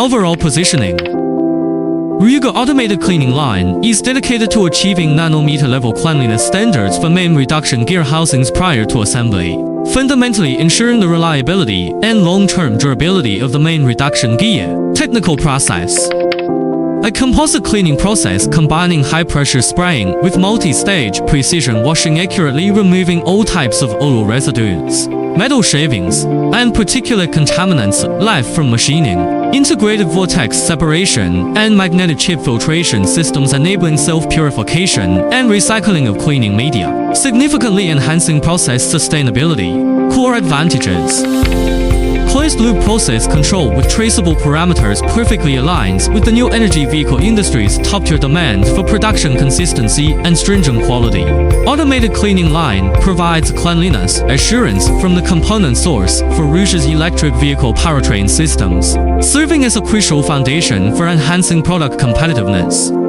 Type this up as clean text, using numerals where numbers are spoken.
Overall positioning. RIUGOR automated cleaning line is dedicated to achieving nanometer-level cleanliness standards for main reduction gear housings prior to assembly, fundamentally ensuring the reliability and long-term durability of the main reduction gear. Technical process. A composite cleaning process combining high-pressure spraying with multi-stage precision washing, accurately removing all types of oil residues, metal shavings, and particulate contaminants left from machining. Integrated vortex separation and magnetic chip filtration systems enabling self-purification and recycling of cleaning media, significantly enhancing process sustainability. Core advantages. Closed-loop process control with traceable parameters perfectly aligns with the new energy vehicle industry's top-tier demand for production consistency and stringent quality. Automated cleaning line provides cleanliness assurance from the component source for RIUGOR's electric vehicle powertrain systems, serving as a crucial foundation for enhancing product competitiveness.